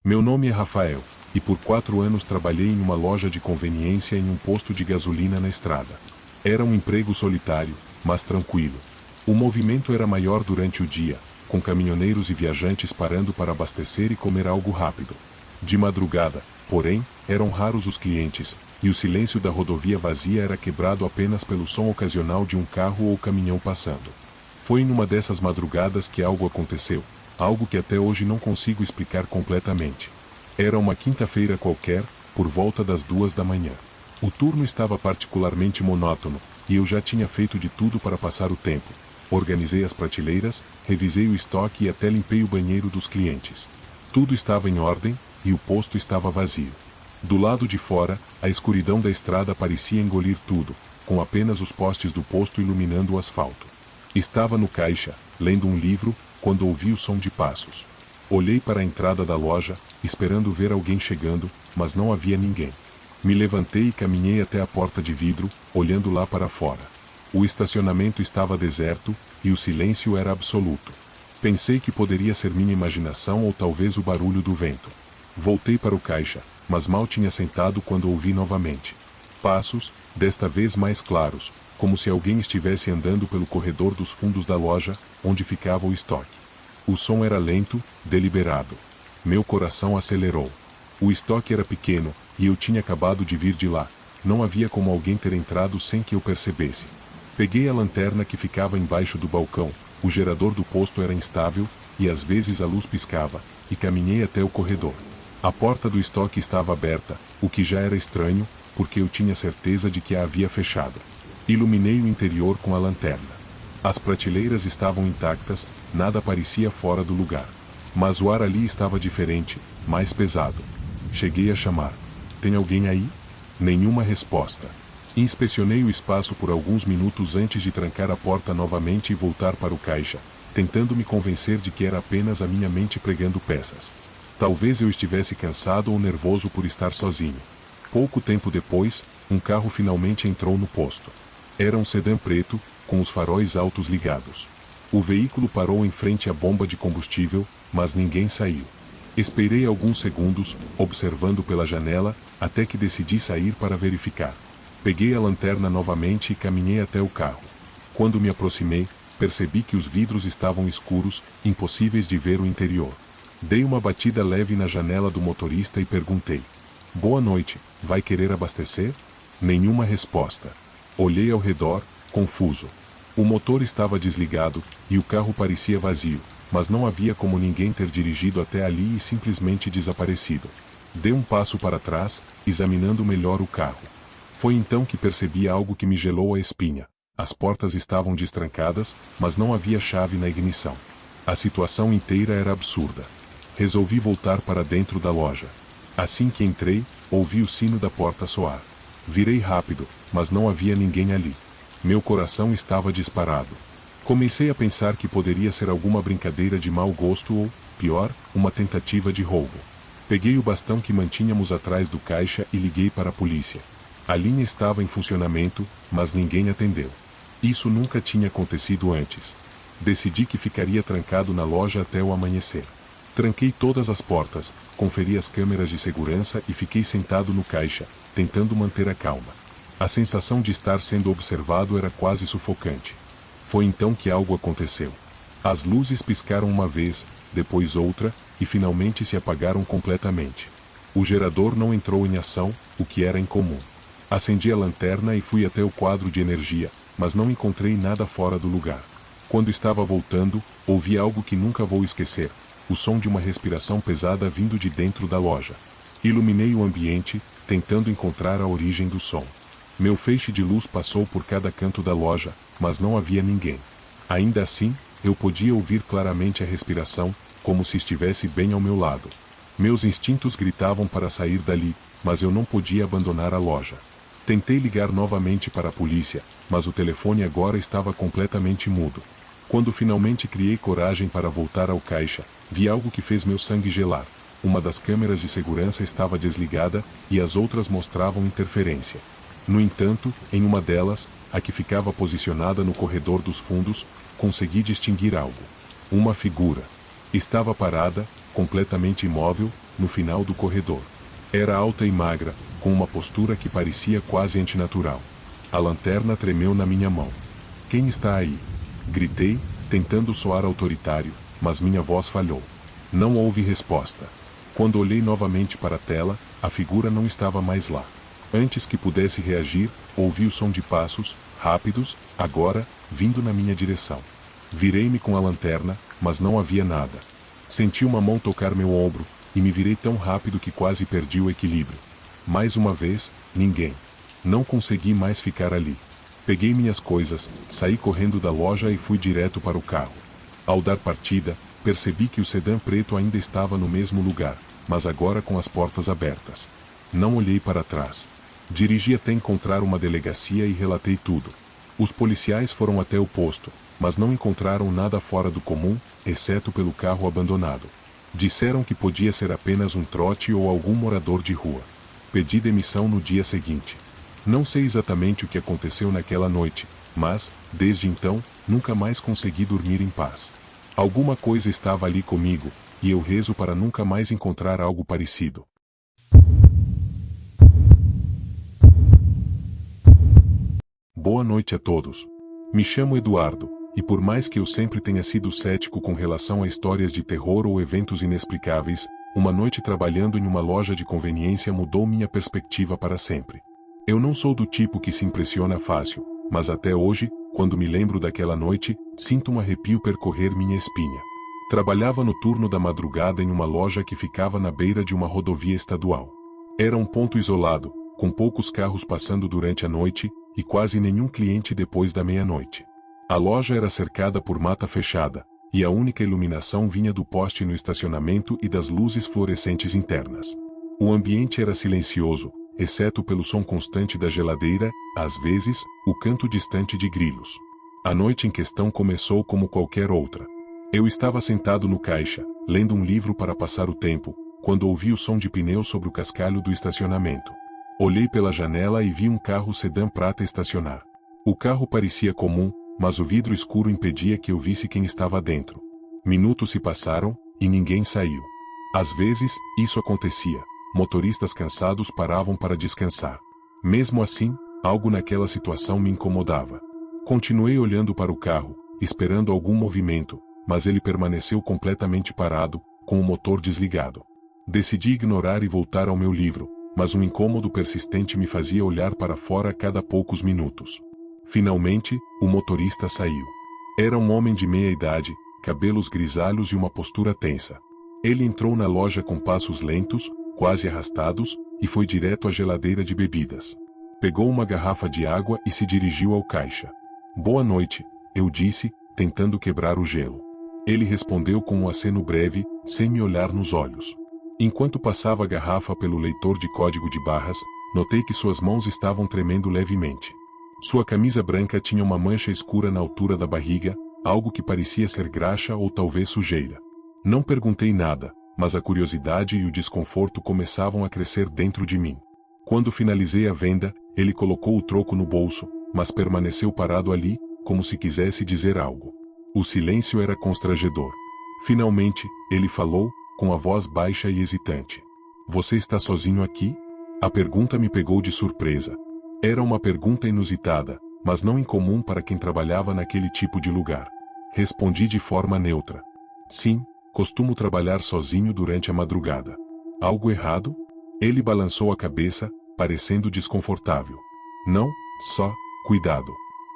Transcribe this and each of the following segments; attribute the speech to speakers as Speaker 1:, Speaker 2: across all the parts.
Speaker 1: Meu nome é Rafael, e por 4 anos trabalhei em uma loja de conveniência em um posto de gasolina na estrada. Era um emprego solitário, mas tranquilo. O movimento era maior durante o dia, com caminhoneiros e viajantes parando para abastecer e comer algo rápido. De madrugada, porém, eram raros os clientes, e o silêncio da rodovia vazia era quebrado apenas pelo som ocasional de um carro ou caminhão passando. Foi numa dessas madrugadas que algo aconteceu, algo que até hoje não consigo explicar completamente. Era uma quinta-feira qualquer, por volta das 2 da manhã. O turno estava particularmente monótono, e eu já tinha feito de tudo para passar o tempo. Organizei as prateleiras, revisei o estoque e até limpei o banheiro dos clientes. Tudo estava em ordem, e o posto estava vazio. Do lado de fora, a escuridão da estrada parecia engolir tudo, com apenas os postes do posto iluminando o asfalto. Estava no caixa, lendo um livro, quando ouvi o som de passos. Olhei para a entrada da loja, esperando ver alguém chegando, mas não havia ninguém. Me levantei e caminhei até a porta de vidro, olhando lá para fora. O estacionamento estava deserto, e o silêncio era absoluto. Pensei que poderia ser minha imaginação ou talvez o barulho do vento. Voltei para o caixa, mas mal tinha sentado quando ouvi novamente. Passos, desta vez mais claros, como se alguém estivesse andando pelo corredor dos fundos da loja, onde ficava o estoque. O som era lento, deliberado. Meu coração acelerou. O estoque era pequeno, e eu tinha acabado de vir de lá. Não havia como alguém ter entrado sem que eu percebesse. Peguei a lanterna que ficava embaixo do balcão, o gerador do posto era instável, e às vezes a luz piscava, e caminhei até o corredor. A porta do estoque estava aberta, o que já era estranho, porque eu tinha certeza de que a havia fechado. Iluminei o interior com a lanterna. As prateleiras estavam intactas, nada parecia fora do lugar. Mas o ar ali estava diferente, mais pesado. Cheguei a chamar. Tem alguém aí? Nenhuma resposta. Inspecionei o espaço por alguns minutos antes de trancar a porta novamente e voltar para o caixa, tentando me convencer de que era apenas a minha mente pregando peças. Talvez eu estivesse cansado ou nervoso por estar sozinho. Pouco tempo depois, um carro finalmente entrou no posto. Era um sedã preto, com os faróis altos ligados. O veículo parou em frente à bomba de combustível, mas ninguém saiu. Esperei alguns segundos, observando pela janela, até que decidi sair para verificar. Peguei a lanterna novamente e caminhei até o carro. Quando me aproximei, percebi que os vidros estavam escuros, impossíveis de ver o interior. Dei uma batida leve na janela do motorista e perguntei: "Boa noite, vai querer abastecer?" Nenhuma resposta. Olhei ao redor, confuso. O motor estava desligado, e o carro parecia vazio, mas não havia como ninguém ter dirigido até ali e simplesmente desaparecido. Dei um passo para trás, examinando melhor o carro. Foi então que percebi algo que me gelou a espinha. As portas estavam destrancadas, mas não havia chave na ignição. A situação inteira era absurda. Resolvi voltar para dentro da loja. Assim que entrei, ouvi o sino da porta soar. Virei rápido, mas não havia ninguém ali. Meu coração estava disparado. Comecei a pensar que poderia ser alguma brincadeira de mau gosto ou, pior, uma tentativa de roubo. Peguei o bastão que mantínhamos atrás do caixa e liguei para a polícia. A linha estava em funcionamento, mas ninguém atendeu. Isso nunca tinha acontecido antes. Decidi que ficaria trancado na loja até o amanhecer. Tranquei todas as portas, conferi as câmeras de segurança e fiquei sentado no caixa, tentando manter a calma. A sensação de estar sendo observado era quase sufocante. Foi então que algo aconteceu. As luzes piscaram uma vez, depois outra, e finalmente se apagaram completamente. O gerador não entrou em ação, o que era incomum. Acendi a lanterna e fui até o quadro de energia, mas não encontrei nada fora do lugar. Quando estava voltando, ouvi algo que nunca vou esquecer: o som de uma respiração pesada vindo de dentro da loja. Iluminei o ambiente, tentando encontrar a origem do som. Meu feixe de luz passou por cada canto da loja, mas não havia ninguém. Ainda assim, eu podia ouvir claramente a respiração, como se estivesse bem ao meu lado. Meus instintos gritavam para sair dali, mas eu não podia abandonar a loja. Tentei ligar novamente para a polícia, mas o telefone agora estava completamente mudo. Quando finalmente criei coragem para voltar ao caixa, vi algo que fez meu sangue gelar. Uma das câmeras de segurança estava desligada, e as outras mostravam interferência. No entanto, em uma delas, a que ficava posicionada no corredor dos fundos, consegui distinguir algo. Uma figura. Estava parada, completamente imóvel, no final do corredor. Era alta e magra, com uma postura que parecia quase antinatural. A lanterna tremeu na minha mão. "Quem está aí?" Gritei, tentando soar autoritário, mas minha voz falhou. Não houve resposta. Quando olhei novamente para a tela, a figura não estava mais lá. Antes que pudesse reagir, ouvi o som de passos, rápidos, agora, vindo na minha direção. Virei-me com a lanterna, mas não havia nada. Senti uma mão tocar meu ombro, e me virei tão rápido que quase perdi o equilíbrio. Mais uma vez, ninguém. Não consegui mais ficar ali. Peguei minhas coisas, saí correndo da loja e fui direto para o carro. Ao dar partida, percebi que o sedã preto ainda estava no mesmo lugar, mas agora com as portas abertas. Não olhei para trás. Dirigi até encontrar uma delegacia e relatei tudo. Os policiais foram até o posto, mas não encontraram nada fora do comum, exceto pelo carro abandonado. Disseram que podia ser apenas um trote ou algum morador de rua. Pedi demissão no dia seguinte. Não sei exatamente o que aconteceu naquela noite, mas, desde então, nunca mais consegui dormir em paz. Alguma coisa estava ali comigo, e eu rezo para nunca mais encontrar algo parecido. Boa noite a todos. Me chamo Eduardo, e por mais que eu sempre tenha sido cético com relação a histórias de terror ou eventos inexplicáveis, uma noite trabalhando em uma loja de conveniência mudou minha perspectiva para sempre. Eu não sou do tipo que se impressiona fácil, mas até hoje, quando me lembro daquela noite, sinto um arrepio percorrer minha espinha. Trabalhava no turno da madrugada em uma loja que ficava na beira de uma rodovia estadual. Era um ponto isolado, com poucos carros passando durante a noite, e quase nenhum cliente depois da meia-noite. A loja era cercada por mata fechada, e a única iluminação vinha do poste no estacionamento e das luzes fluorescentes internas. O ambiente era silencioso, exceto pelo som constante da geladeira, às vezes, o canto distante de grilos. A noite em questão começou como qualquer outra. Eu estava sentado no caixa, lendo um livro para passar o tempo, quando ouvi o som de pneus sobre o cascalho do estacionamento. Olhei pela janela e vi um carro sedã prata estacionar. O carro parecia comum, mas o vidro escuro impedia que eu visse quem estava dentro. Minutos se passaram, e ninguém saiu. Às vezes, isso acontecia. Motoristas cansados paravam para descansar. Mesmo assim, algo naquela situação me incomodava. Continuei olhando para o carro, esperando algum movimento, mas ele permaneceu completamente parado, com o motor desligado. Decidi ignorar e voltar ao meu livro, mas um incômodo persistente me fazia olhar para fora a cada poucos minutos. Finalmente, o motorista saiu. Era um homem de meia idade, cabelos grisalhos e uma postura tensa. Ele entrou na loja com passos lentos, quase arrastados, e foi direto à geladeira de bebidas. Pegou uma garrafa de água e se dirigiu ao caixa. "Boa noite", eu disse, tentando quebrar o gelo. Ele respondeu com um aceno breve, sem me olhar nos olhos. Enquanto passava a garrafa pelo leitor de código de barras, notei que suas mãos estavam tremendo levemente. Sua camisa branca tinha uma mancha escura na altura da barriga, algo que parecia ser graxa ou talvez sujeira. Não perguntei nada, mas a curiosidade e o desconforto começavam a crescer dentro de mim. Quando finalizei a venda, ele colocou o troco no bolso, mas permaneceu parado ali, como se quisesse dizer algo. O silêncio era constrangedor. Finalmente, ele falou, com a voz baixa e hesitante. "Você está sozinho aqui?" A pergunta me pegou de surpresa. Era uma pergunta inusitada, mas não incomum para quem trabalhava naquele tipo de lugar. Respondi de forma neutra. "Sim, costumo trabalhar sozinho durante a madrugada." "Algo errado?" Ele balançou a cabeça, parecendo desconfortável. "Não, só, cuidado.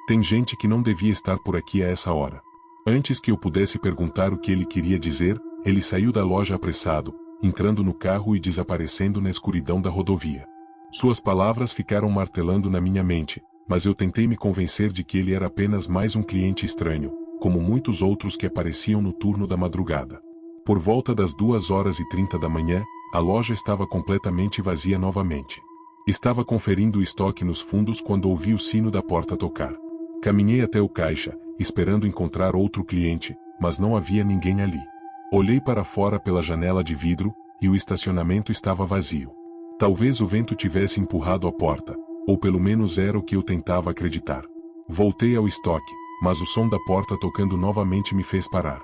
Speaker 1: Tem gente que não devia estar por aqui a essa hora." Antes que eu pudesse perguntar o que ele queria dizer, ele saiu da loja apressado, entrando no carro e desaparecendo na escuridão da rodovia. Suas palavras ficaram martelando na minha mente, mas eu tentei me convencer de que ele era apenas mais um cliente estranho, como muitos outros que apareciam no turno da madrugada. Por volta das 2h30 da manhã, a loja estava completamente vazia novamente. Estava conferindo o estoque nos fundos quando ouvi o sino da porta tocar. Caminhei até o caixa, esperando encontrar outro cliente, mas não havia ninguém ali. Olhei para fora pela janela de vidro, e o estacionamento estava vazio. Talvez o vento tivesse empurrado a porta, ou pelo menos era o que eu tentava acreditar. Voltei ao estoque, mas o som da porta tocando novamente me fez parar.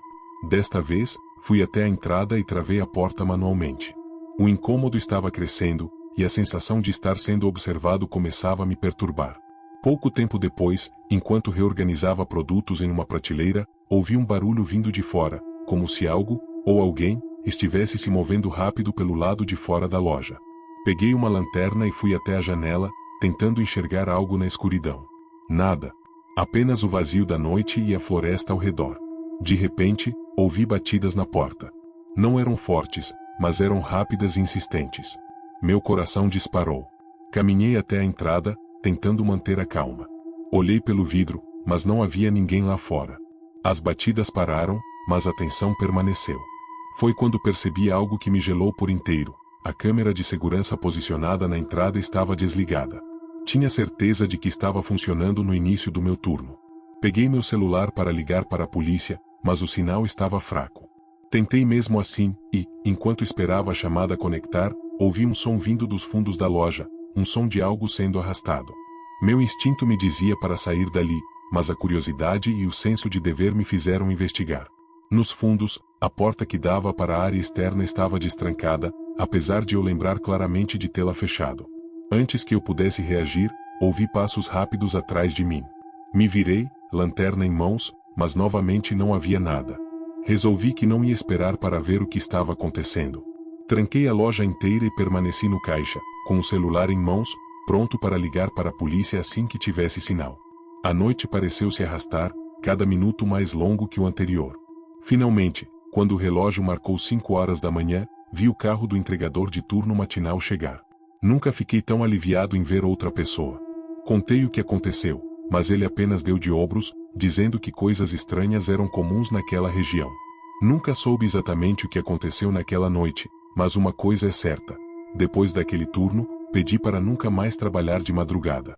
Speaker 1: Desta vez, fui até a entrada e travei a porta manualmente. O incômodo estava crescendo, e a sensação de estar sendo observado começava a me perturbar. Pouco tempo depois, enquanto reorganizava produtos em uma prateleira, ouvi um barulho vindo de fora, como se algo, ou alguém, estivesse se movendo rápido pelo lado de fora da loja. Peguei uma lanterna e fui até a janela, tentando enxergar algo na escuridão. Nada. Apenas o vazio da noite e a floresta ao redor. De repente, ouvi batidas na porta. Não eram fortes, mas eram rápidas e insistentes. Meu coração disparou. Caminhei até a entrada, tentando manter a calma. Olhei pelo vidro, mas não havia ninguém lá fora. As batidas pararam, mas a tensão permaneceu. Foi quando percebi algo que me gelou por inteiro. A câmera de segurança posicionada na entrada estava desligada. Tinha certeza de que estava funcionando no início do meu turno. Peguei meu celular para ligar para a polícia, mas o sinal estava fraco. Tentei mesmo assim, e, enquanto esperava a chamada conectar, ouvi um som vindo dos fundos da loja, um som de algo sendo arrastado. Meu instinto me dizia para sair dali, mas a curiosidade e o senso de dever me fizeram investigar. Nos fundos, a porta que dava para a área externa estava destrancada, apesar de eu lembrar claramente de tê-la fechado. Antes que eu pudesse reagir, ouvi passos rápidos atrás de mim. Me virei, lanterna em mãos, mas novamente não havia nada. Resolvi que não ia esperar para ver o que estava acontecendo. Tranquei a loja inteira e permaneci no caixa, com o celular em mãos, pronto para ligar para a polícia assim que tivesse sinal. A noite pareceu se arrastar, cada minuto mais longo que o anterior. Finalmente, quando o relógio marcou 5 horas da manhã, vi o carro do entregador de turno matinal chegar. Nunca fiquei tão aliviado em ver outra pessoa. Contei o que aconteceu, mas ele apenas deu de ombros, dizendo que coisas estranhas eram comuns naquela região. Nunca soube exatamente o que aconteceu naquela noite, mas uma coisa é certa. Depois daquele turno, pedi para nunca mais trabalhar de madrugada.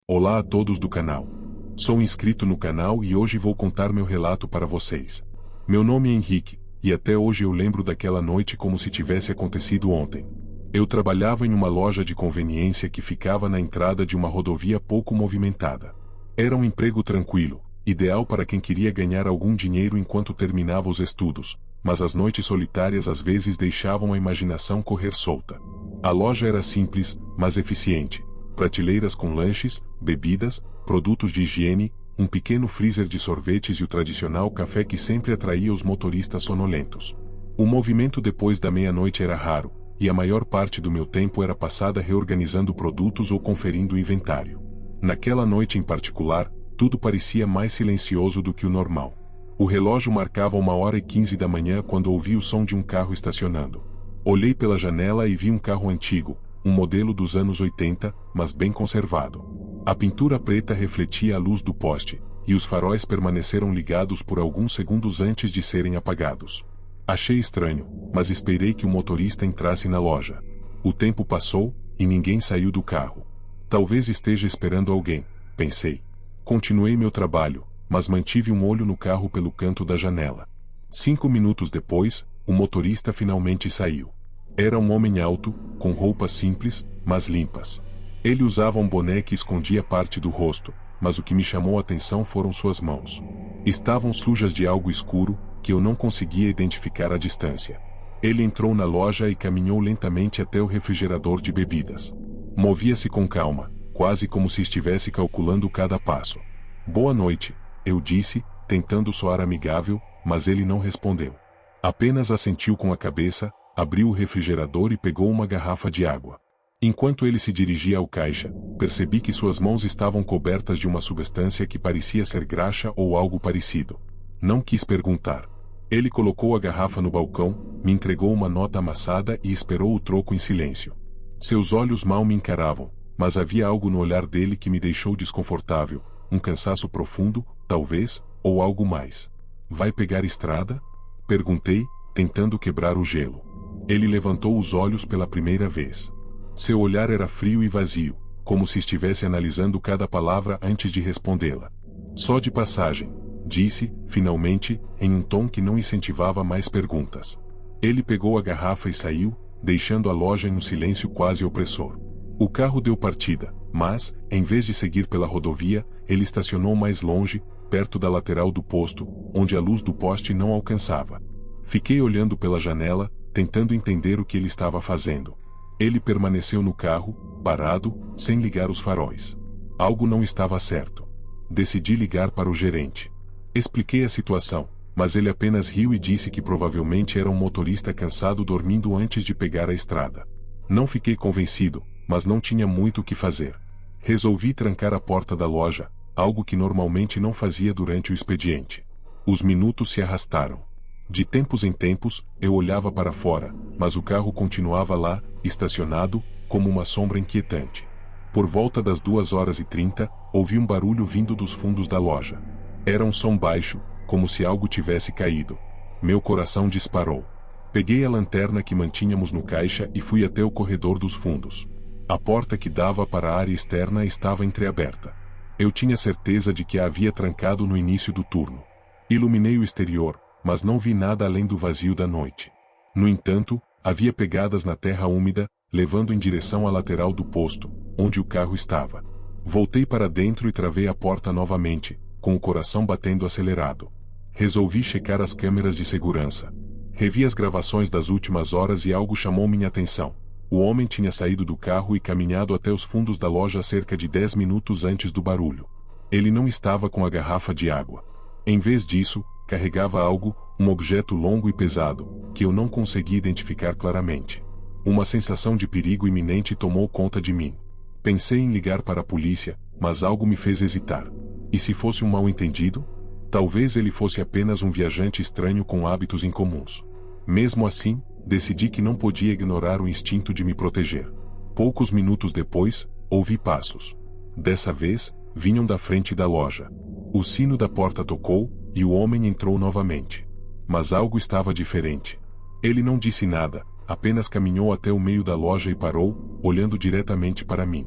Speaker 1: Olá a todos do canal. Sou inscrito no canal e hoje vou contar meu relato para vocês. Meu nome é Henrique, e até hoje eu lembro daquela noite como se tivesse acontecido ontem. Eu trabalhava em uma loja de conveniência que ficava na entrada de uma rodovia pouco movimentada. Era um emprego tranquilo, ideal para quem queria ganhar algum dinheiro enquanto terminava os estudos, mas as noites solitárias às vezes deixavam a imaginação correr solta. A loja era simples, mas eficiente. Prateleiras com lanches, bebidas, produtos de higiene, um pequeno freezer de sorvetes e o tradicional café que sempre atraía os motoristas sonolentos. O movimento depois da meia-noite era raro, e a maior parte do meu tempo era passada reorganizando produtos ou conferindo o inventário. Naquela noite em particular, tudo parecia mais silencioso do que o normal. O relógio marcava 1h15 da manhã quando ouvi o som de um carro estacionando. Olhei pela janela e vi um carro antigo, um modelo dos anos 80, mas bem conservado. A pintura preta refletia a luz do poste, e os faróis permaneceram ligados por alguns segundos antes de serem apagados. Achei estranho, mas esperei que o motorista entrasse na loja. O tempo passou, e ninguém saiu do carro. Talvez esteja esperando alguém, pensei. Continuei meu trabalho, mas mantive um olho no carro pelo canto da janela. 5 minutos depois, o motorista finalmente saiu. Era um homem alto, com roupas simples, mas limpas. Ele usava um boné que escondia parte do rosto, mas o que me chamou a atenção foram suas mãos. Estavam sujas de algo escuro, que eu não conseguia identificar à distância. Ele entrou na loja e caminhou lentamente até o refrigerador de bebidas. Movia-se com calma, quase como se estivesse calculando cada passo. Boa noite, eu disse, tentando soar amigável, mas ele não respondeu. Apenas assentiu com a cabeça, abriu o refrigerador e pegou uma garrafa de água. Enquanto ele se dirigia ao caixa, percebi que suas mãos estavam cobertas de uma substância que parecia ser graxa ou algo parecido. Não quis perguntar. Ele colocou a garrafa no balcão, me entregou uma nota amassada e esperou o troco em silêncio. Seus olhos mal me encaravam, mas havia algo no olhar dele que me deixou desconfortável, um cansaço profundo, talvez, ou algo mais. Vai pegar estrada? Perguntei, tentando quebrar o gelo. Ele levantou os olhos pela primeira vez. Seu olhar era frio e vazio, como se estivesse analisando cada palavra antes de respondê-la. Só de passagem, disse, finalmente, em um tom que não incentivava mais perguntas. Ele pegou a garrafa e saiu, deixando a loja em um silêncio quase opressor. O carro deu partida, mas, em vez de seguir pela rodovia, ele estacionou mais longe, perto da lateral do posto, onde a luz do poste não alcançava. Fiquei olhando pela janela, tentando entender o que ele estava fazendo. Ele permaneceu no carro, parado, sem ligar os faróis. Algo não estava certo. Decidi ligar para o gerente. Expliquei a situação, mas ele apenas riu e disse que provavelmente era um motorista cansado dormindo antes de pegar a estrada. Não fiquei convencido, mas não tinha muito o que fazer. Resolvi trancar a porta da loja, algo que normalmente não fazia durante o expediente. Os minutos se arrastaram. De tempos em tempos, eu olhava para fora, mas o carro continuava lá, estacionado, como uma sombra inquietante. Por volta das 2h30, ouvi um barulho vindo dos fundos da loja. Era um som baixo, como se algo tivesse caído. Meu coração disparou. Peguei a lanterna que mantínhamos no caixa e fui até o corredor dos fundos. A porta que dava para a área externa estava entreaberta. Eu tinha certeza de que a havia trancado no início do turno. Iluminei o exterior, mas não vi nada além do vazio da noite. No entanto, havia pegadas na terra úmida, levando em direção à lateral do posto, onde o carro estava. Voltei para dentro e travei a porta novamente, com o coração batendo acelerado. Resolvi checar as câmeras de segurança. Revi as gravações das últimas horas e algo chamou minha atenção. O homem tinha saído do carro e caminhado até os fundos da loja cerca de 10 minutos antes do barulho. Ele não estava com a garrafa de água. Em vez disso, carregava algo, um objeto longo e pesado, que eu não conseguia identificar claramente. Uma sensação de perigo iminente tomou conta de mim. Pensei em ligar para a polícia, mas algo me fez hesitar. E se fosse um mal-entendido? Talvez ele fosse apenas um viajante estranho com hábitos incomuns. Mesmo assim, decidi que não podia ignorar o instinto de me proteger. Poucos minutos depois, ouvi passos. Dessa vez, vinham da frente da loja. O sino da porta tocou, e o homem entrou novamente. Mas algo estava diferente. Ele não disse nada, apenas caminhou até o meio da loja e parou, olhando diretamente para mim.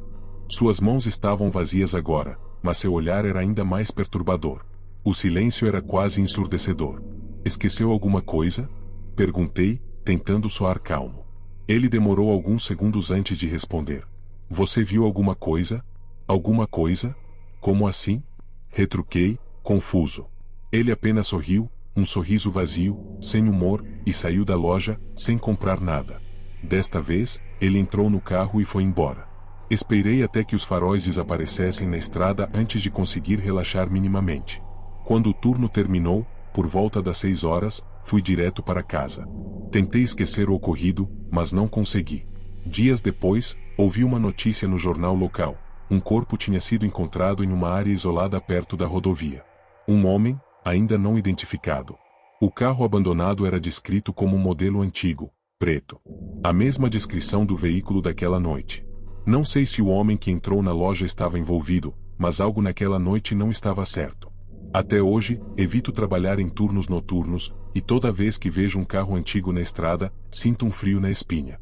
Speaker 1: Suas mãos estavam vazias agora, mas seu olhar era ainda mais perturbador. O silêncio era quase ensurdecedor. Esqueceu alguma coisa? Perguntei, tentando soar calmo. Ele demorou alguns segundos antes de responder. Você viu alguma coisa? Alguma coisa? Como assim? Retruquei, confuso. Ele apenas sorriu, um sorriso vazio, sem humor, e saiu da loja, sem comprar nada. Desta vez, ele entrou no carro e foi embora. Esperei até que os faróis desaparecessem na estrada antes de conseguir relaxar minimamente. Quando o turno terminou, por volta das 6 horas, fui direto para casa. Tentei esquecer o ocorrido, mas não consegui. Dias depois, ouvi uma notícia no jornal local. Um corpo tinha sido encontrado em uma área isolada perto da rodovia. Um homem, ainda não identificado. O carro abandonado era descrito como um modelo antigo, preto. A mesma descrição do veículo daquela noite. Não sei se o homem que entrou na loja estava envolvido, mas algo naquela noite não estava certo. Até hoje, evito trabalhar em turnos noturnos, e toda vez que vejo um carro antigo na estrada, sinto um frio na espinha.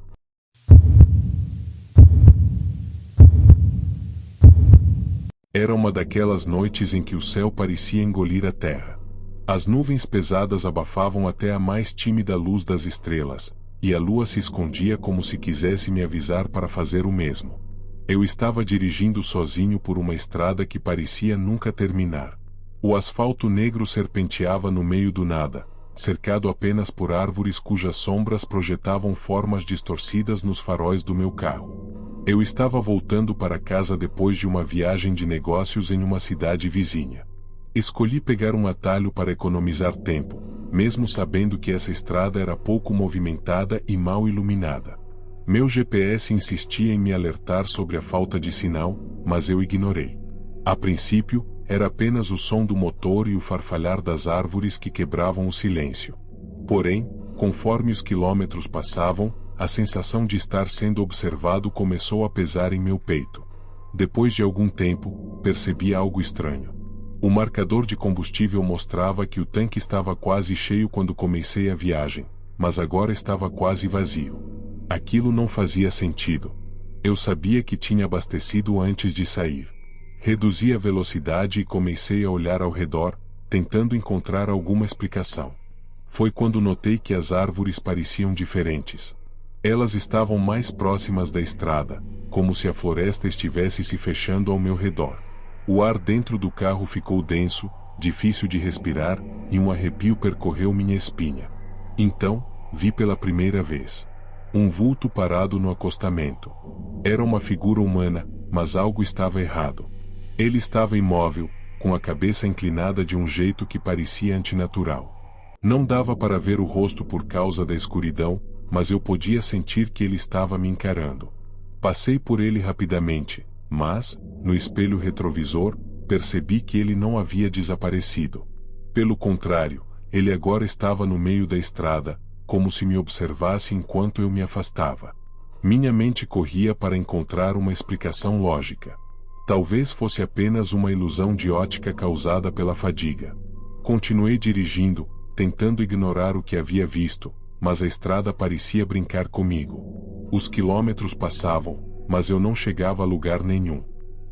Speaker 1: Era uma daquelas noites em que o céu parecia engolir a terra. As nuvens pesadas abafavam até a mais tímida luz das estrelas, e a lua se escondia como se quisesse me avisar para fazer o mesmo. Eu estava dirigindo sozinho por uma estrada que parecia nunca terminar. O asfalto negro serpenteava no meio do nada, cercado apenas por árvores cujas sombras projetavam formas distorcidas nos faróis do meu carro. Eu estava voltando para casa depois de uma viagem de negócios em uma cidade vizinha. Escolhi pegar um atalho para economizar tempo, mesmo sabendo que essa estrada era pouco movimentada e mal iluminada. Meu GPS insistia em me alertar sobre a falta de sinal, mas eu ignorei. A princípio, era apenas o som do motor e o farfalhar das árvores que quebravam o silêncio. Porém, conforme os quilômetros passavam, a sensação de estar sendo observado começou a pesar em meu peito. Depois de algum tempo, percebi algo estranho. O marcador de combustível mostrava que o tanque estava quase cheio quando comecei a viagem, mas agora estava quase vazio. Aquilo não fazia sentido. Eu sabia que tinha abastecido antes de sair. Reduzi a velocidade e comecei a olhar ao redor, tentando encontrar alguma explicação. Foi quando notei que as árvores pareciam diferentes. Elas estavam mais próximas da estrada, como se a floresta estivesse se fechando ao meu redor. O ar dentro do carro ficou denso, difícil de respirar, e um arrepio percorreu minha espinha. Então, vi pela primeira vez um vulto parado no acostamento. Era uma figura humana, mas algo estava errado. Ele estava imóvel, com a cabeça inclinada de um jeito que parecia antinatural. Não dava para ver o rosto por causa da escuridão, mas eu podia sentir que ele estava me encarando. Passei por ele rapidamente, mas, no espelho retrovisor, percebi que ele não havia desaparecido. Pelo contrário, ele agora estava no meio da estrada, como se me observasse enquanto eu me afastava. Minha mente corria para encontrar uma explicação lógica. Talvez fosse apenas uma ilusão de ótica causada pela fadiga. Continuei dirigindo, tentando ignorar o que havia visto, mas a estrada parecia brincar comigo. Os quilômetros passavam, mas eu não chegava a lugar nenhum.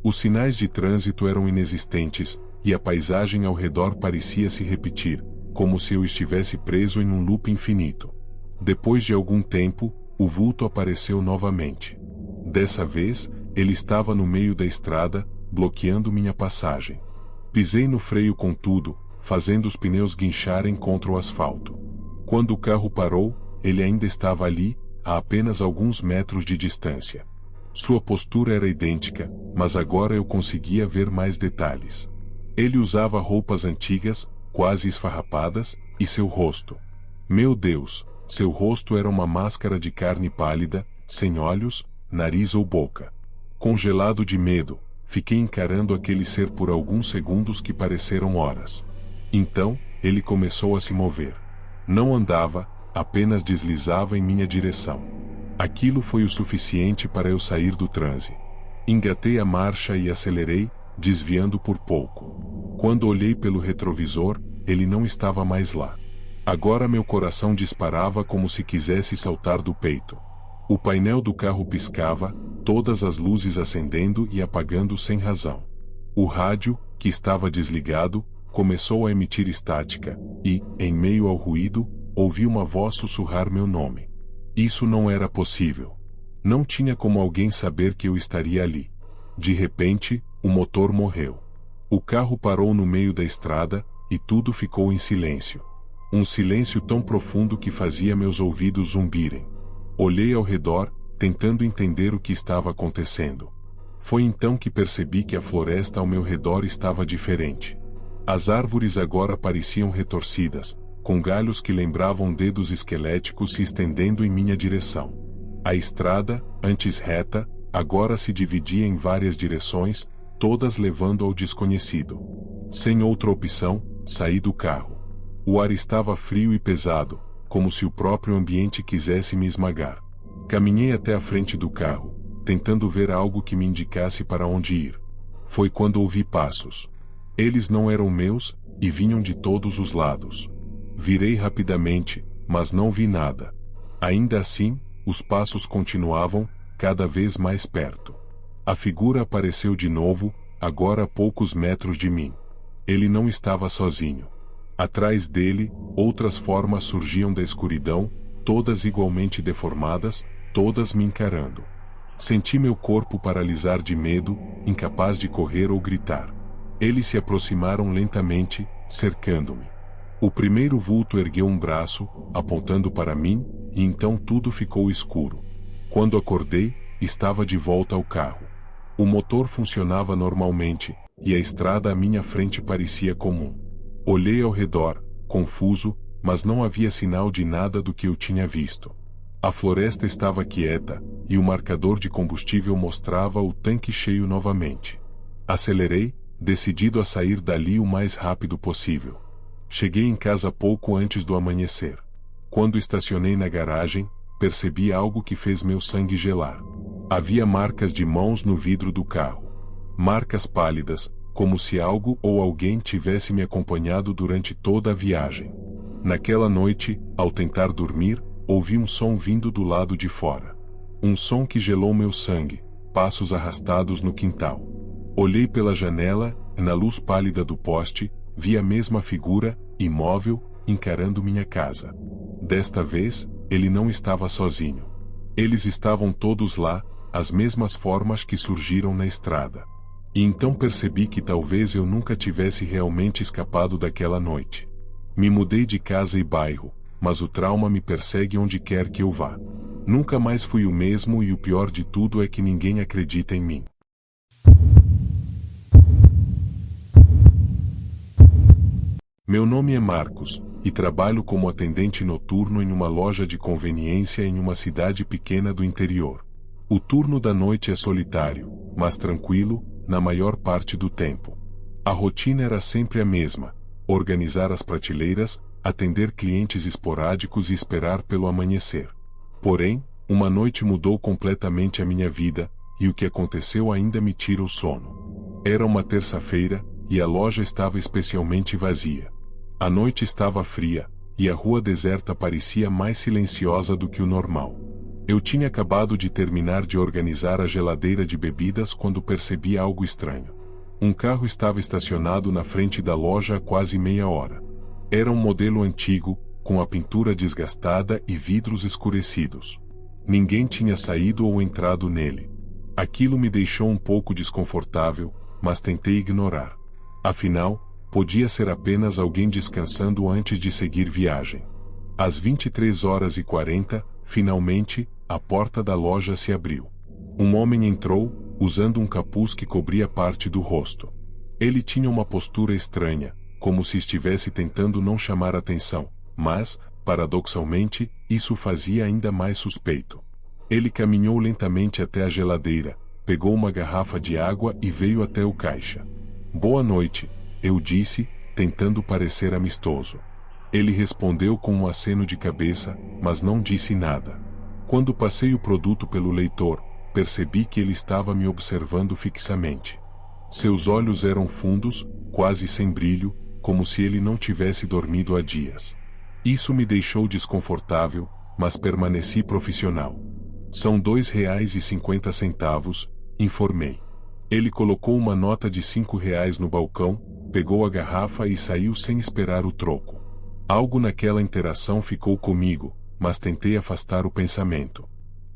Speaker 1: Os sinais de trânsito eram inexistentes, e a paisagem ao redor parecia se repetir, como se eu estivesse preso em um loop infinito. Depois de algum tempo, o vulto apareceu novamente. Dessa vez, ele estava no meio da estrada, bloqueando minha passagem. Pisei no freio com tudo, fazendo os pneus guincharem contra o asfalto. Quando o carro parou, ele ainda estava ali, a apenas alguns metros de distância. Sua postura era idêntica, mas agora eu conseguia ver mais detalhes. Ele usava roupas antigas, quase esfarrapadas, e seu rosto. Meu Deus, seu rosto era uma máscara de carne pálida, sem olhos, nariz ou boca. Congelado de medo, fiquei encarando aquele ser por alguns segundos que pareceram horas. Então, ele começou a se mover. Não andava, apenas deslizava em minha direção. Aquilo foi o suficiente para eu sair do transe. Engatei a marcha e acelerei, desviando por pouco. Quando olhei pelo retrovisor, ele não estava mais lá. Agora meu coração disparava como se quisesse saltar do peito. O painel do carro piscava, todas as luzes acendendo e apagando sem razão. O rádio, que estava desligado, começou a emitir estática, e, em meio ao ruído, ouvi uma voz sussurrar meu nome. Isso não era possível. Não tinha como alguém saber que eu estaria ali. De repente, o motor morreu. O carro parou no meio da estrada, e tudo ficou em silêncio. Um silêncio tão profundo que fazia meus ouvidos zumbirem. Olhei ao redor, tentando entender o que estava acontecendo. Foi então que percebi que a floresta ao meu redor estava diferente. As árvores agora pareciam retorcidas, com galhos que lembravam dedos esqueléticos se estendendo em minha direção. A estrada, antes reta, agora se dividia em várias direções, todas levando ao desconhecido. Sem outra opção, saí do carro. O ar estava frio e pesado, como se o próprio ambiente quisesse me esmagar. Caminhei até a frente do carro, tentando ver algo que me indicasse para onde ir. Foi quando ouvi passos. Eles não eram meus, e vinham de todos os lados. Virei rapidamente, mas não vi nada. Ainda assim, os passos continuavam, cada vez mais perto. A figura apareceu de novo, agora a poucos metros de mim. Ele não estava sozinho. Atrás dele, outras formas surgiam da escuridão, todas igualmente deformadas, todas me encarando. Senti meu corpo paralisar de medo, incapaz de correr ou gritar. Eles se aproximaram lentamente, cercando-me. O primeiro vulto ergueu um braço, apontando para mim, e então tudo ficou escuro. Quando acordei, estava de volta ao carro. O motor funcionava normalmente, e a estrada à minha frente parecia comum. Olhei ao redor, confuso, mas não havia sinal de nada do que eu tinha visto. A floresta estava quieta, e o marcador de combustível mostrava o tanque cheio novamente. Acelerei, decidido a sair dali o mais rápido possível. Cheguei em casa pouco antes do amanhecer. Quando estacionei na garagem, percebi algo que fez meu sangue gelar. Havia marcas de mãos no vidro do carro. Marcas pálidas, como se algo ou alguém tivesse me acompanhado durante toda a viagem. Naquela noite, ao tentar dormir, ouvi um som vindo do lado de fora. Um som que gelou meu sangue, passos arrastados no quintal. Olhei pela janela, e na luz pálida do poste, vi a mesma figura, imóvel, encarando minha casa. Desta vez, ele não estava sozinho. Eles estavam todos lá, as mesmas formas que surgiram na estrada. E então percebi que talvez eu nunca tivesse realmente escapado daquela noite. Me mudei de casa e bairro, mas o trauma me persegue onde quer que eu vá. Nunca mais fui o mesmo e o pior de tudo é que ninguém acredita em mim. Meu nome é Marcos, e trabalho como atendente noturno em uma loja de conveniência em uma cidade pequena do interior. O turno da noite é solitário, mas tranquilo, na maior parte do tempo. A rotina era sempre a mesma: organizar as prateleiras, atender clientes esporádicos e esperar pelo amanhecer. Porém, uma noite mudou completamente a minha vida, e o que aconteceu ainda me tira o sono. Era uma terça-feira, e a loja estava especialmente vazia. A noite estava fria, e a rua deserta parecia mais silenciosa do que o normal. Eu tinha acabado de terminar de organizar a geladeira de bebidas quando percebi algo estranho. Um carro estava estacionado na frente da loja há quase meia hora. Era um modelo antigo, com a pintura desgastada e vidros escurecidos. Ninguém tinha saído ou entrado nele. Aquilo me deixou um pouco desconfortável, mas tentei ignorar. Afinal, podia ser apenas alguém descansando antes de seguir viagem. Às 23h40, finalmente, a porta da loja se abriu. Um homem entrou, usando um capuz que cobria parte do rosto. Ele tinha uma postura estranha, como se estivesse tentando não chamar atenção, mas, paradoxalmente, isso o fazia ainda mais suspeito. Ele caminhou lentamente até a geladeira, pegou uma garrafa de água e veio até o caixa. "Boa noite", eu disse, tentando parecer amistoso. Ele respondeu com um aceno de cabeça, mas não disse nada. Quando passei o produto pelo leitor, percebi que ele estava me observando fixamente. Seus olhos eram fundos, quase sem brilho, como se ele não tivesse dormido há dias. Isso me deixou desconfortável, mas permaneci profissional. "São R$ 2,50, informei. Ele colocou uma nota de R$ 5 no balcão, pegou a garrafa e saiu sem esperar o troco. Algo naquela interação ficou comigo, mas tentei afastar o pensamento.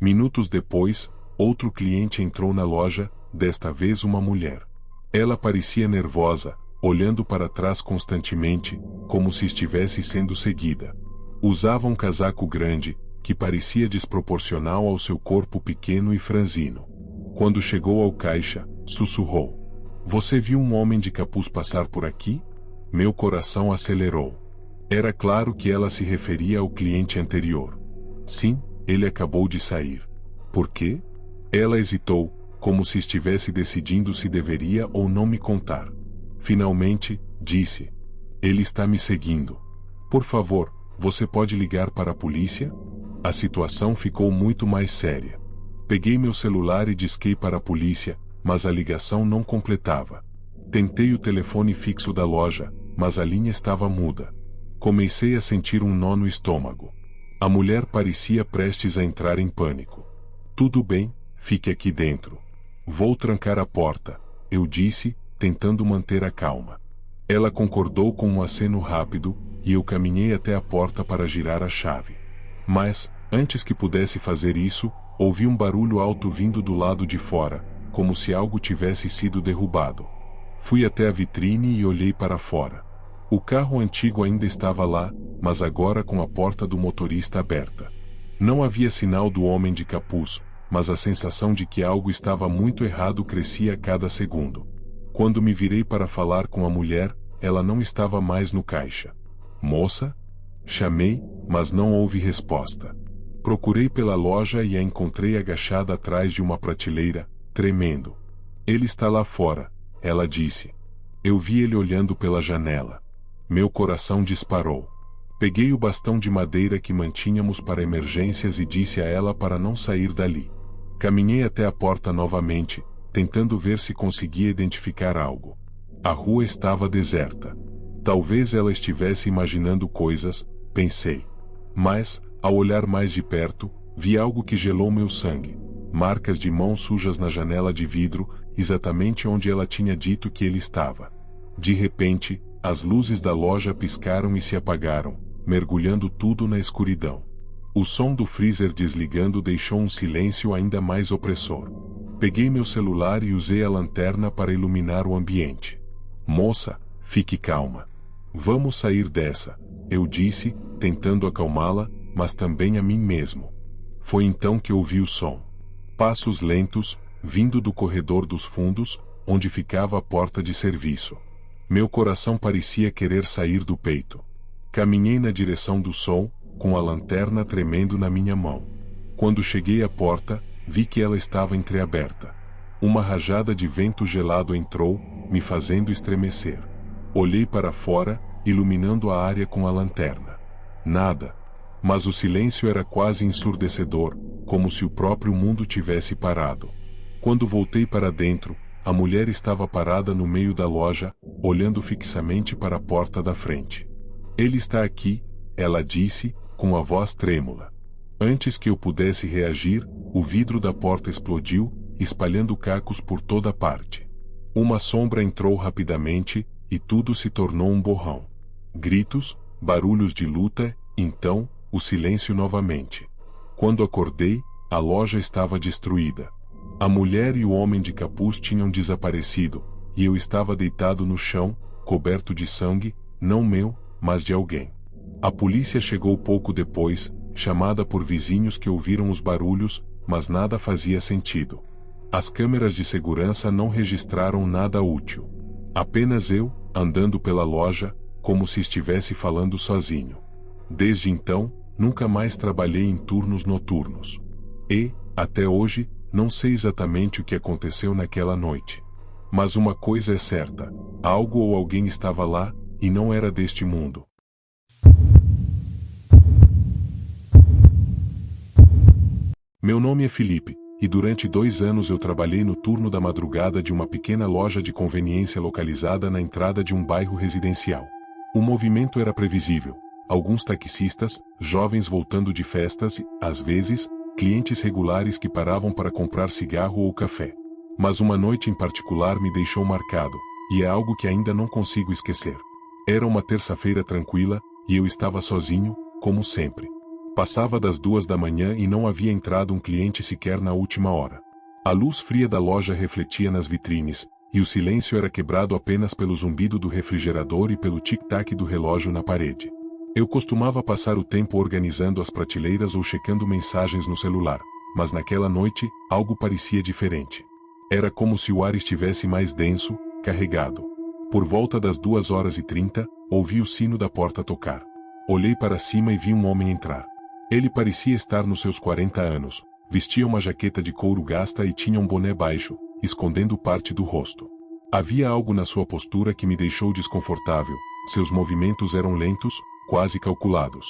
Speaker 1: Minutos depois, outro cliente entrou na loja, desta vez uma mulher. Ela parecia nervosa, olhando para trás constantemente, como se estivesse sendo seguida. Usava um casaco grande, que parecia desproporcional ao seu corpo pequeno e franzino. Quando chegou ao caixa, sussurrou: "Você viu um homem de capuz passar por aqui?" Meu coração acelerou. Era claro que ela se referia ao cliente anterior. "Sim, ele acabou de sair." "Por quê?" Ela hesitou, como se estivesse decidindo se deveria ou não me contar. Finalmente, disse: "Ele está me seguindo. Por favor, você pode ligar para a polícia?" A situação ficou muito mais séria. Peguei meu celular e disquei para a polícia, mas a ligação não completava. Tentei o telefone fixo da loja, mas a linha estava muda. Comecei a sentir um nó no estômago. A mulher parecia prestes a entrar em pânico. "Tudo bem, fique aqui dentro. Vou trancar a porta", eu disse, tentando manter a calma. Ela concordou com um aceno rápido, e eu caminhei até a porta para girar a chave. Mas, antes que pudesse fazer isso, ouvi um barulho alto vindo do lado de fora, como se algo tivesse sido derrubado. Fui até a vitrine e olhei para fora. O carro antigo ainda estava lá, mas agora com a porta do motorista aberta. Não havia sinal do homem de capuz, mas a sensação de que algo estava muito errado crescia a cada segundo. Quando me virei para falar com a mulher, ela não estava mais no caixa. "Moça?" Chamei, mas não houve resposta. Procurei pela loja e a encontrei agachada atrás de uma prateleira, tremendo. "Ele está lá fora", ela disse. Eu vi ele olhando pela janela. Meu coração disparou. Peguei o bastão de madeira que mantínhamos para emergências e disse a ela para não sair dali. Caminhei até a porta novamente, tentando ver se conseguia identificar algo. A rua estava deserta. Talvez ela estivesse imaginando coisas, pensei. Mas, ao olhar mais de perto, vi algo que gelou meu sangue. Marcas de mãos sujas na janela de vidro, exatamente onde ela tinha dito que ele estava. De repente, as luzes da loja piscaram e se apagaram, mergulhando tudo na escuridão. O som do freezer desligando deixou um silêncio ainda mais opressor. Peguei meu celular e usei a lanterna para iluminar o ambiente. Moça, fique calma. Vamos sair dessa, eu disse, tentando acalmá-la, mas também a mim mesmo. Foi então que ouvi o som. Passos lentos, vindo do corredor dos fundos, onde ficava a porta de serviço. Meu coração parecia querer sair do peito. Caminhei na direção do som, com a lanterna tremendo na minha mão. Quando cheguei à porta, vi que ela estava entreaberta. Uma rajada de vento gelado entrou, me fazendo estremecer. Olhei para fora, iluminando a área com a lanterna. Nada. Mas o silêncio era quase ensurdecedor, como se o próprio mundo tivesse parado. Quando voltei para dentro, a mulher estava parada no meio da loja, olhando fixamente para a porta da frente. Ele está aqui, ela disse, com a voz trêmula. Antes que eu pudesse reagir, o vidro da porta explodiu, espalhando cacos por toda parte. Uma sombra entrou rapidamente, e tudo se tornou um borrão. Gritos, barulhos de luta, então, o silêncio novamente. Quando acordei, a loja estava destruída. A mulher e o homem de capuz tinham desaparecido, e eu estava deitado no chão, coberto de sangue, não meu, mas de alguém. A polícia chegou pouco depois, chamada por vizinhos que ouviram os barulhos, mas nada fazia sentido. As câmeras de segurança não registraram nada útil. Apenas eu, andando pela loja, como se estivesse falando sozinho. Desde então, nunca mais trabalhei em turnos noturnos. E, até hoje, não sei exatamente o que aconteceu naquela noite. Mas uma coisa é certa, algo ou alguém estava lá, e não era deste mundo. Meu nome é Felipe, e durante 2 anos eu trabalhei no turno da madrugada de uma pequena loja de conveniência localizada na entrada de um bairro residencial. O movimento era previsível. Alguns taxistas, jovens voltando de festas e, às vezes, clientes regulares que paravam para comprar cigarro ou café. Mas uma noite em particular me deixou marcado, e é algo que ainda não consigo esquecer. Era uma terça-feira tranquila, e eu estava sozinho, como sempre. Passava das 2 da manhã e não havia entrado um cliente sequer na última hora. A luz fria da loja refletia nas vitrines, e o silêncio era quebrado apenas pelo zumbido do refrigerador e pelo tic-tac do relógio na parede. Eu costumava passar o tempo organizando as prateleiras ou checando mensagens no celular, mas naquela noite, algo parecia diferente. Era como se o ar estivesse mais denso, carregado. Por volta das 2h30, ouvi o sino da porta tocar. Olhei para cima e vi um homem entrar. Ele parecia estar nos seus 40 anos, vestia uma jaqueta de couro gasta e tinha um boné baixo, escondendo parte do rosto. Havia algo na sua postura que me deixou desconfortável, seus movimentos eram lentos, quase calculados.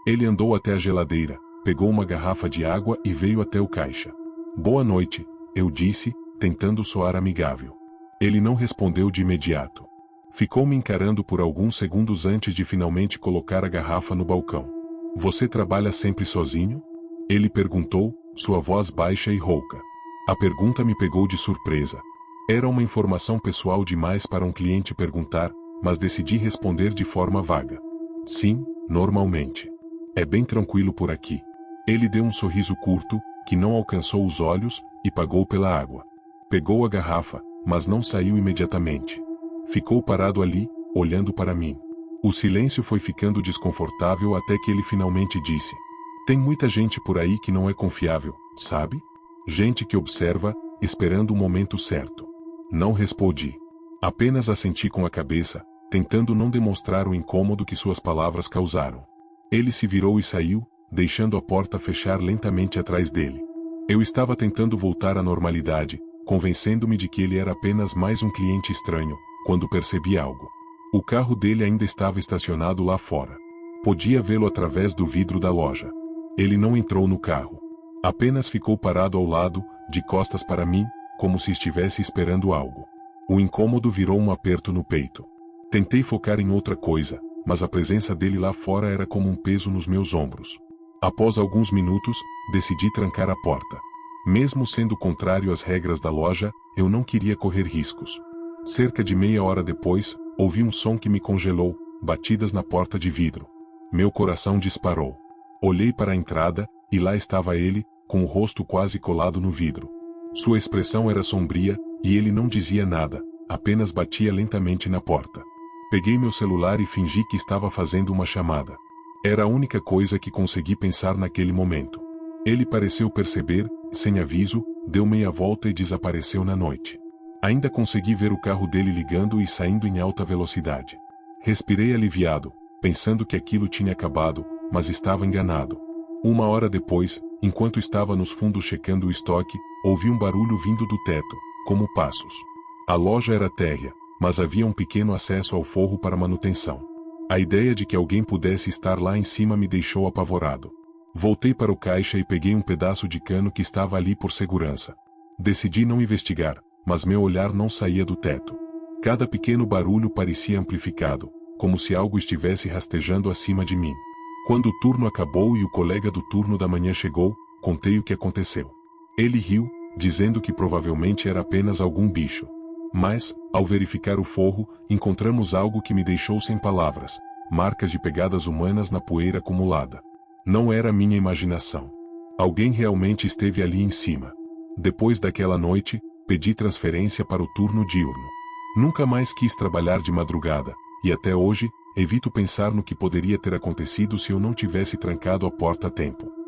Speaker 1: Ele andou até a geladeira, pegou uma garrafa de água e veio até o caixa. Boa noite, eu disse, tentando soar amigável. Ele não respondeu de imediato. Ficou me encarando por alguns segundos antes de finalmente colocar a garrafa no balcão. Você trabalha sempre sozinho? Ele perguntou, sua voz baixa e rouca. A pergunta me pegou de surpresa. Era uma informação pessoal demais para um cliente perguntar, mas decidi responder de forma vaga. Sim, normalmente. É bem tranquilo por aqui. Ele deu um sorriso curto, que não alcançou os olhos, e pagou pela água. Pegou a garrafa, mas não saiu imediatamente. Ficou parado ali, olhando para mim. O silêncio foi ficando desconfortável até que ele finalmente disse: tem muita gente por aí que não é confiável, sabe? Gente que observa, esperando o momento certo. Não respondi. Apenas assenti com a cabeça, tentando não demonstrar o incômodo que suas palavras causaram. Ele se virou e saiu, deixando a porta fechar lentamente atrás dele. Eu estava tentando voltar à normalidade, convencendo-me de que ele era apenas mais um cliente estranho, quando percebi algo. O carro dele ainda estava estacionado lá fora. Podia vê-lo através do vidro da loja. Ele não entrou no carro. Apenas ficou parado ao lado, de costas para mim, como se estivesse esperando algo. O incômodo virou um aperto no peito. Tentei focar em outra coisa, mas a presença dele lá fora era como um peso nos meus ombros. Após alguns minutos, decidi trancar a porta. Mesmo sendo contrário às regras da loja, eu não queria correr riscos. Cerca de meia hora depois, ouvi um som que me congelou, batidas na porta de vidro. Meu coração disparou. Olhei para a entrada, e lá estava ele, com o rosto quase colado no vidro. Sua expressão era sombria, e ele não dizia nada, apenas batia lentamente na porta. Peguei meu celular e fingi que estava fazendo uma chamada. Era a única coisa que consegui pensar naquele momento. Ele pareceu perceber, sem aviso, deu meia volta e desapareceu na noite. Ainda consegui ver o carro dele ligando e saindo em alta velocidade. Respirei aliviado, pensando que aquilo tinha acabado, mas estava enganado. Uma hora depois, enquanto estava nos fundos checando o estoque, ouvi um barulho vindo do teto, como passos. A loja era térrea, mas havia um pequeno acesso ao forro para manutenção. A ideia de que alguém pudesse estar lá em cima me deixou apavorado. Voltei para o caixa e peguei um pedaço de cano que estava ali por segurança. Decidi não investigar, mas meu olhar não saía do teto. Cada pequeno barulho parecia amplificado, como se algo estivesse rastejando acima de mim. Quando o turno acabou e o colega do turno da manhã chegou, contei o que aconteceu. Ele riu, dizendo que provavelmente era apenas algum bicho. Mas, ao verificar o forro, encontramos algo que me deixou sem palavras: marcas de pegadas humanas na poeira acumulada. Não era minha imaginação. Alguém realmente esteve ali em cima. Depois daquela noite, pedi transferência para o turno diurno. Nunca mais quis trabalhar de madrugada, e até hoje, evito pensar no que poderia ter acontecido se eu não tivesse trancado a porta a tempo.